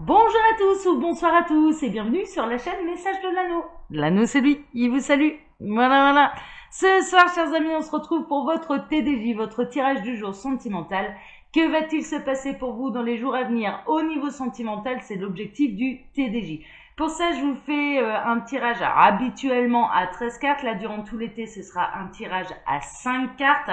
Bonjour à tous ou bonsoir à tous et bienvenue sur la chaîne Message de l'Anneau. L'Anneau c'est lui, il vous salue. Voilà. Ce soir, chers amis, on se retrouve pour votre TDJ, votre tirage du jour sentimental. Que va-t-il se passer pour vous dans les jours à venir au niveau sentimental? C'est l'objectif du TDJ. Pour ça, je vous fais un tirage habituellement à 13 cartes. Là, durant tout l'été, ce sera un tirage à 5 cartes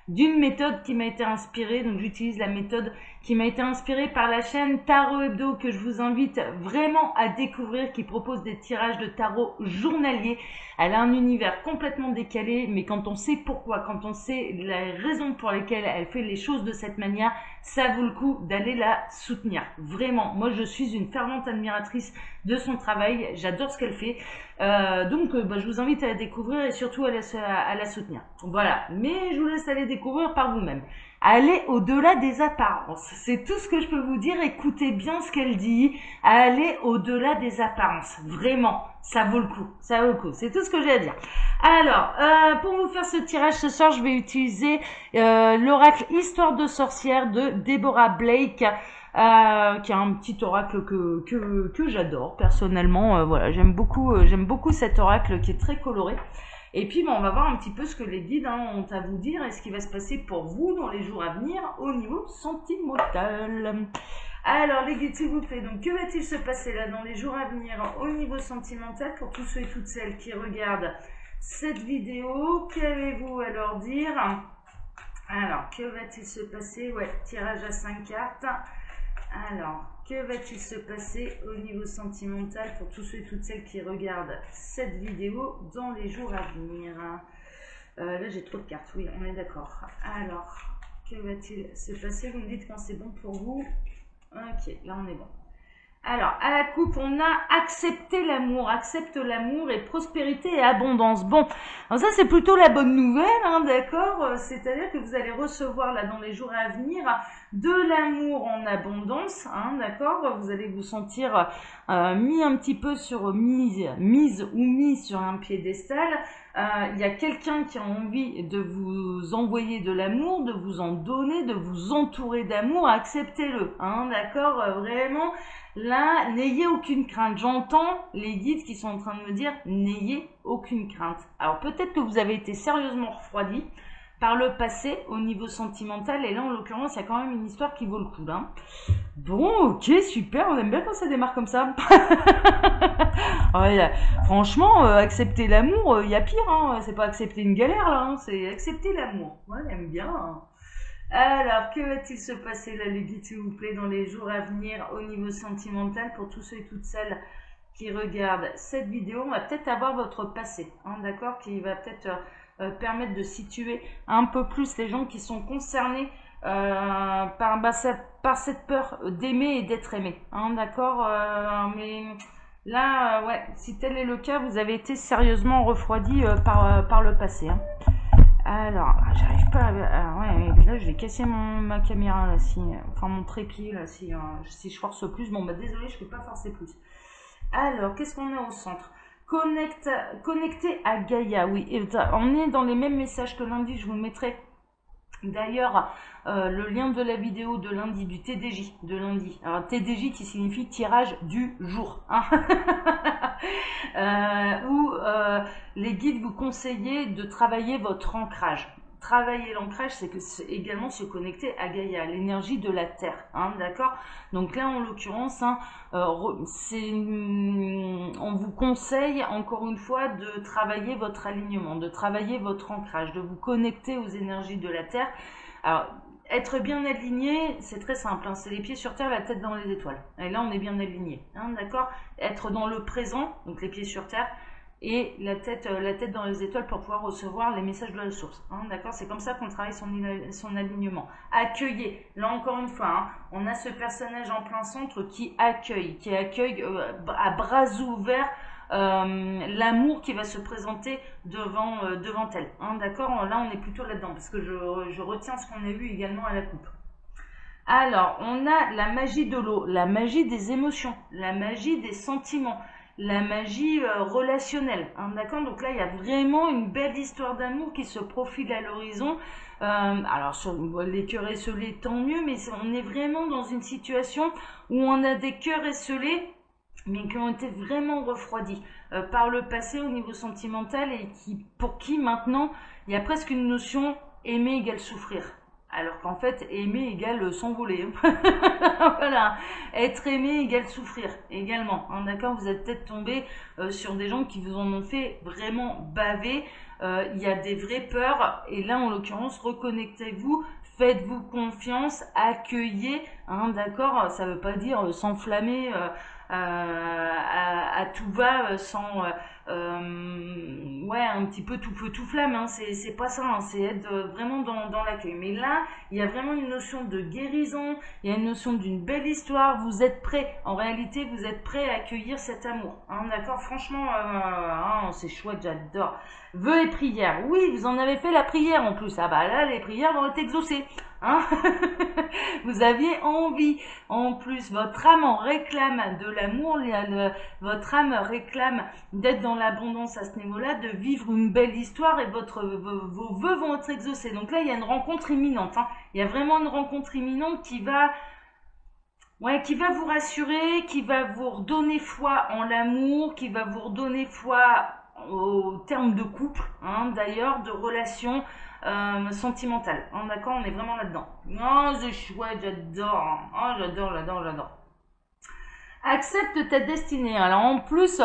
d'une méthode qui m'a été inspirée. Donc, j'utilise la méthode qui m'a été inspirée par la chaîne Tarot Hebdo que je vous invite vraiment à découvrir, qui propose des tirages de tarot journaliers. Elle a un univers complètement décalé, mais quand on sait pourquoi, quand on sait les raisons pour lesquelles elle fait les choses de cette manière, ça vaut le coup d'aller la soutenir. Vraiment, moi je suis une fervente admiratrice de son travail, j'adore ce qu'elle fait. Donc je vous invite à la découvrir et surtout à la soutenir. Voilà, mais je vous laisse aller découvrir par vous-même. Allez au-delà des apparences, c'est tout ce que je peux vous dire. Écoutez bien ce qu'elle dit. Allez au-delà des apparences, vraiment, ça vaut le coup, ça vaut le coup. C'est tout ce que j'ai à dire. Alors, pour vous faire ce tirage ce soir, je vais utiliser l'oracle Histoire de sorcière de Deborah Blake. Qui est un petit oracle que j'adore personnellement. Voilà, j'aime beaucoup cet oracle qui est très coloré. Et puis, on va voir un petit peu ce que les guides ont à vous dire et ce qui va se passer pour vous dans les jours à venir au niveau sentimental. Alors, les guides, s'il vous plaît, donc que va-t-il se passer là dans les jours à venir au niveau sentimental pour tous ceux et toutes celles qui regardent cette vidéo? Qu'avez-vous à leur dire? Alors, que va-t-il se passer? Ouais, tirage à 5 cartes. Alors, que va-t-il se passer au niveau sentimental pour tous ceux et toutes celles qui regardent cette vidéo dans les jours à venir? Là, j'ai trop de cartes, oui, on est d'accord. Alors, que va-t-il se passer? Vous me dites quand c'est bon pour vous. Ok, là, on est bon. Alors, à la coupe, on a accepté l'amour, accepte l'amour et prospérité et abondance. Bon, alors ça c'est plutôt la bonne nouvelle, d'accord? C'est-à-dire que vous allez recevoir là dans les jours à venir de l'amour en abondance, d'accord? Vous allez vous sentir mis un petit peu sur mise sur un piédestal. Il y a quelqu'un qui a envie de vous envoyer de l'amour, de vous en donner, de vous entourer d'amour. Acceptez-le, d'accord? Vraiment. Là, n'ayez aucune crainte. J'entends les guides qui sont en train de me dire n'ayez aucune crainte. Alors peut-être que vous avez été sérieusement refroidi par le passé au niveau sentimental et là en l'occurrence il y a quand même une histoire qui vaut le coup là. Bon, ok, super, on aime bien quand ça démarre comme ça. Ouais, franchement, accepter l'amour, il y a pire, c'est pas accepter une galère là, c'est accepter l'amour. Ouais, on aime bien. Alors, que va-t-il se passer là, les guides, s'il vous plaît, dans les jours à venir au niveau sentimental pour tous ceux et toutes celles qui regardent cette vidéo? On va peut-être avoir votre passé, d'accord, qui va peut-être permettre de situer un peu plus les gens qui sont concernés par cette peur d'aimer et d'être aimé, d'accord, mais là, ouais, si tel est le cas, vous avez été sérieusement refroidi par le passé. Alors, j'arrive pas à... Alors, ouais, là, je vais casser ma caméra, là, enfin, mon trépied, là, si je force plus. Bon, désolé, je peux pas forcer plus. Alors, qu'est-ce qu'on a au centre? Connecté à Gaïa, oui. Et, on est dans les mêmes messages que lundi, je vous mettrai d'ailleurs le lien de la vidéo de lundi, du TDJ de lundi. Alors, TDJ qui signifie tirage du jour, où les guides vous conseillent de travailler votre ancrage. Travailler l'ancrage, c'est également se connecter à Gaïa, l'énergie de la Terre, d'accord? Donc là, en l'occurrence, on vous conseille encore une fois de travailler votre alignement, de travailler votre ancrage, de vous connecter aux énergies de la Terre. Alors, être bien aligné, c'est très simple, c'est les pieds sur terre, la tête dans les étoiles. Et là, on est bien aligné, d'accord? Être dans le présent, donc les pieds sur terre, et la tête dans les étoiles pour pouvoir recevoir les messages de la source, d'accord? C'est comme ça qu'on travaille son alignement. Accueillez, là encore une fois, on a ce personnage en plein centre qui accueille à bras ouverts l'amour qui va se présenter devant elle, d'accord? Là on est plutôt là-dedans parce que je retiens ce qu'on a vu également à la coupe. Alors on a la magie de l'eau, la magie des émotions, la magie des sentiments la magie relationnelle, hein, d'accord. Donc là, il y a vraiment une belle histoire d'amour qui se profile à l'horizon. Alors sur les cœurs esselés, tant mieux, mais on est vraiment dans une situation où on a des cœurs esselés, mais qui ont été vraiment refroidis par le passé au niveau sentimental et pour qui maintenant, il y a presque une notion aimer égale souffrir. Alors qu'en fait, aimer égale s'envoler. Voilà. Être aimé égale souffrir également. Hein, d'accord. Vous êtes peut-être tombé sur des gens qui vous en ont fait vraiment baver. Il y a des vraies peurs. Et là, en l'occurrence, reconnectez-vous. Faites-vous confiance. Accueillez. Hein, d'accord. Ça veut pas dire s'enflammer à tout va sans... ouais, un petit peu tout feu tout flamme, hein. C'est pas ça, hein. C'est être vraiment dans l'accueil. Mais là, il y a vraiment une notion de guérison, il y a une notion d'une belle histoire. Vous êtes prêts, en réalité, vous êtes prêts à accueillir cet amour, hein, d'accord. Franchement, hein, c'est chouette, j'adore. Vœux et prières, oui, vous en avez fait la prière en plus. Ah bah là, les prières vont être exaucées, hein. Vous aviez envie, en plus, votre âme en réclame de l'amour, votre âme réclame d'être dans l'abondance à ce niveau-là, de vivre une belle histoire et vos vœux vont être exaucés. Donc là, il y a une rencontre imminente, hein. Il y a vraiment une rencontre imminente qui va vous rassurer, qui va vous redonner foi en l'amour, qui va vous redonner foi au terme de couple, hein, d'ailleurs, de relations sentimentales. Hein, d'accord, on est vraiment là-dedans. Oh, c'est chouette, j'adore. Oh, j'adore. Accepte ta destinée. Alors en plus,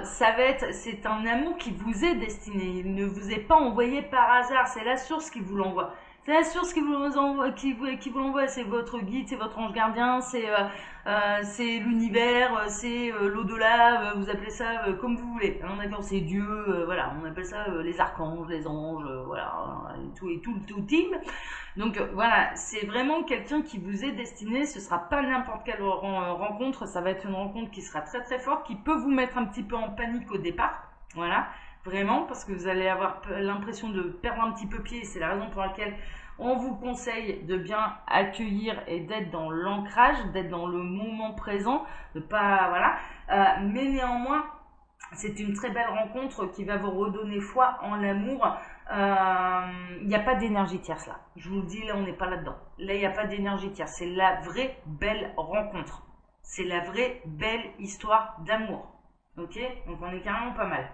c'est un amour qui vous est destiné. Il ne vous est pas envoyé par hasard. C'est la source qui vous l'envoie. C'est la source qui vous l'envoie, c'est votre guide, c'est votre ange gardien, c'est l'univers, c'est l'au-delà, vous appelez ça comme vous voulez. Hein, d'accord, c'est Dieu, voilà, on appelle ça les archanges, les anges, voilà, et tout le team. Donc voilà, c'est vraiment quelqu'un qui vous est destiné. Ce sera pas n'importe quelle rencontre, ça va être une rencontre qui sera très très forte, qui peut vous mettre un petit peu en panique au départ. Voilà. Vraiment, parce que vous allez avoir l'impression de perdre un petit peu pied. C'est la raison pour laquelle on vous conseille de bien accueillir et d'être dans l'ancrage, d'être dans le moment présent, de pas, voilà. Mais néanmoins, c'est une très belle rencontre qui va vous redonner foi en l'amour. Il n'y a pas d'énergie tierce là. Je vous le dis, là, on n'est pas là-dedans. Là, il n'y a pas d'énergie tierce. C'est la vraie belle rencontre. C'est la vraie belle histoire d'amour. Ok? Donc, on est carrément pas mal.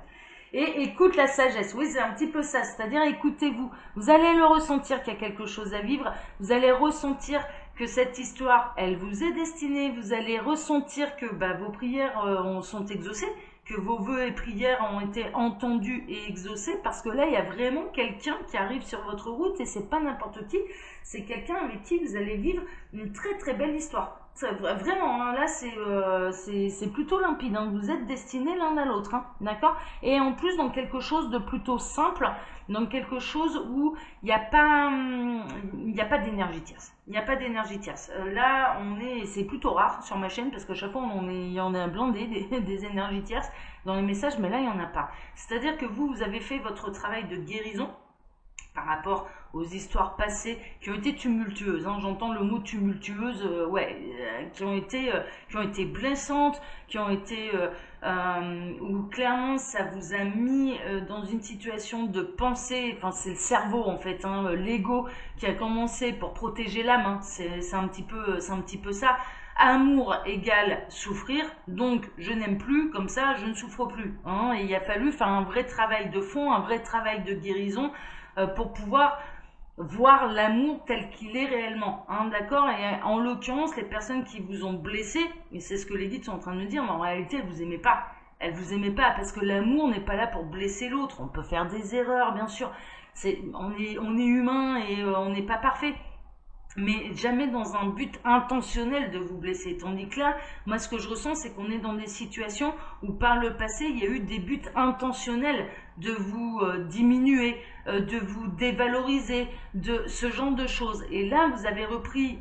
Et écoute la sagesse, oui c'est un petit peu ça, c'est-à-dire écoutez-vous, vous allez le ressentir qu'il y a quelque chose à vivre, vous allez ressentir que cette histoire, elle vous est destinée, vous allez ressentir que vos prières sont exaucées, que vos vœux et prières ont été entendus et exaucés, parce que là il y a vraiment quelqu'un qui arrive sur votre route et c'est pas n'importe qui, c'est quelqu'un avec qui vous allez vivre une très très belle histoire. Vraiment, hein, là c'est plutôt limpide, hein. Vous êtes destinés l'un à l'autre, hein, d'accord. Et en plus dans quelque chose de plutôt simple, dans quelque chose où il n'y a pas d'énergie tierce. Il n'y a pas d'énergie tierce. Là c'est plutôt rare sur ma chaîne parce que chaque fois il y en a blindé des énergies tierces dans les messages, mais là il n'y en a pas. C'est-à-dire que vous avez fait votre travail de guérison par rapport aux histoires passées qui ont été tumultueuses, hein, j'entends le mot tumultueuse, qui ont été blessantes, qui ont été où clairement ça vous a mis dans une situation de pensée, enfin c'est le cerveau en fait, hein, l'ego qui a commencé pour protéger l'âme, hein, c'est un petit peu ça. Amour égale souffrir, donc je n'aime plus, comme ça je ne souffre plus, hein, et il a fallu faire un vrai travail de fond, un vrai travail de guérison pour pouvoir voir l'amour tel qu'il est réellement, hein, d'accord. Et en l'occurrence, les personnes qui vous ont blessé, et c'est ce que les guides sont en train de me dire, mais en réalité, elles vous aimaient pas. Elles vous aimaient pas parce que l'amour n'est pas là pour blesser l'autre. On peut faire des erreurs, bien sûr. On est humain et on n'est pas parfait. Mais jamais dans un but intentionnel de vous blesser. Tandis que là, moi ce que je ressens, c'est qu'on est dans des situations où par le passé, il y a eu des buts intentionnels de vous diminuer, de vous dévaloriser, de ce genre de choses. Et là, vous avez repris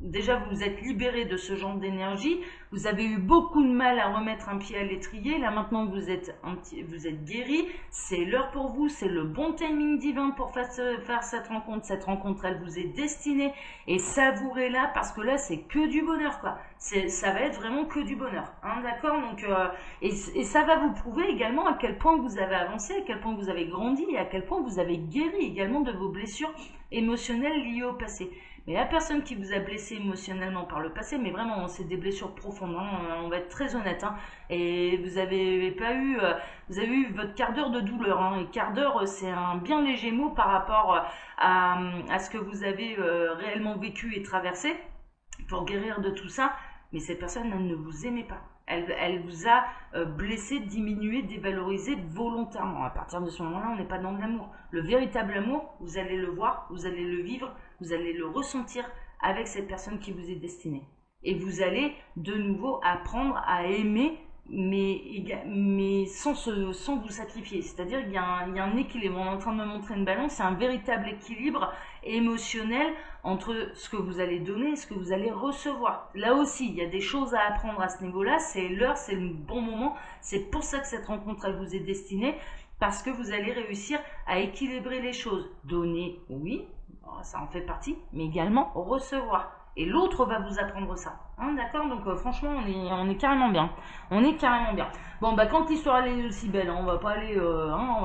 déjà vous vous êtes libéré de ce genre d'énergie, vous avez eu beaucoup de mal à remettre un pied à l'étrier, là maintenant vous êtes guéri, c'est l'heure pour vous, c'est le bon timing divin pour faire cette rencontre elle vous est destinée, et savourez-la parce que là c'est que du bonheur quoi, ça va être vraiment que du bonheur, hein, d'accord, donc et ça va vous prouver également à quel point vous avez avancé, à quel point vous avez grandi, et à quel point vous avez guéri également de vos blessures émotionnelles liées au passé. Mais la personne qui vous a blessé émotionnellement par le passé, mais vraiment, c'est des blessures profondes, hein, on va être très honnête, hein, et vous avez pas eu, vous avez eu votre quart d'heure de douleur, hein, et quart d'heure, c'est un bien léger mot par rapport à ce que vous avez réellement vécu et traversé pour guérir de tout ça. Mais cette personne, elle ne vous aimait pas. Elle vous a blessé, diminué, dévalorisé volontairement. À partir de ce moment-là, on n'est pas dans de l'amour. Le véritable amour, vous allez le voir, vous allez le vivre, vous allez le ressentir avec cette personne qui vous est destinée. Et vous allez de nouveau apprendre à aimer, mais sans vous sacrifier. C'est-à-dire qu'il y a un équilibre. On est en train de me montrer une balance, c'est un véritable équilibre émotionnel entre ce que vous allez donner et ce que vous allez recevoir. Là aussi, il y a des choses à apprendre à ce niveau-là, c'est l'heure, c'est le bon moment, c'est pour ça que cette rencontre elle vous est destinée, parce que vous allez réussir à équilibrer les choses. Donner, oui, ça en fait partie, mais également recevoir. Et l'autre va vous apprendre ça. Hein, d'accord. Donc franchement, on est carrément bien. On est carrément bien. Bon, bah quand l'histoire elle est aussi belle, hein, on va pas aller, on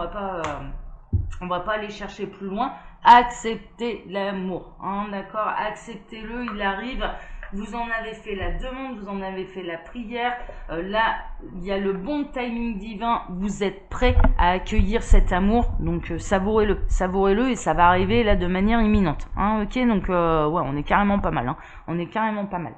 va pas aller chercher plus loin. Acceptez l'amour. Hein, d'accord. Acceptez-le, il arrive. Vous en avez fait la demande, vous en avez fait la prière. Là, il y a le bon timing divin. Vous êtes prêt à accueillir cet amour. Donc, savourez-le. Savourez-le et ça va arriver là de manière imminente. Hein, ok, donc, ouais, on est carrément pas mal. Hein. On est carrément pas mal.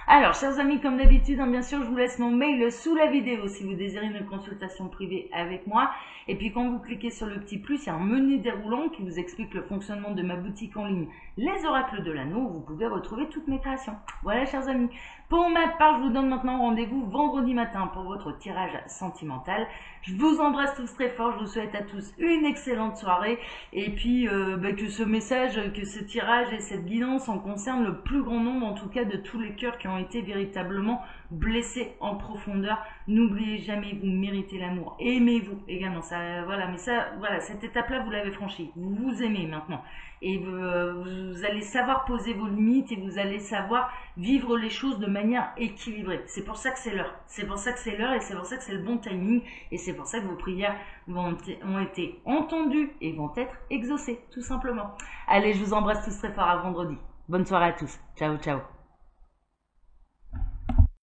Alors, chers amis, comme d'habitude, hein, bien sûr, je vous laisse mon mail sous la vidéo si vous désirez une consultation privée avec moi. Et puis, quand vous cliquez sur le petit plus, il y a un menu déroulant qui vous explique le fonctionnement de ma boutique en ligne, Les Oracles de l'Anneau, où vous pouvez retrouver toutes mes créations. Voilà, chers amis. Pour ma part, je vous donne maintenant rendez-vous vendredi matin pour votre tirage sentimental. Je vous embrasse tous très fort. Je vous souhaite à tous une excellente soirée. Et puis, que ce message, que ce tirage et cette guidance en concerne le plus grand nombre, en tout cas, de tous les cœurs qui ont été véritablement blessés en profondeur. N'oubliez jamais, vous méritez l'amour. Aimez-vous également. Ça, voilà, mais ça, voilà, cette étape-là, vous l'avez franchie. Vous vous aimez maintenant. Et vous allez savoir poser vos limites et vous allez savoir vivre les choses de manière équilibrée. C'est pour ça que c'est l'heure. C'est pour ça que c'est l'heure et c'est pour ça que c'est le bon timing. Et c'est pour ça que vos prières ont été entendues et vont être exaucées, tout simplement. Allez, je vous embrasse tous très fort à vendredi. Bonne soirée à tous. Ciao, ciao.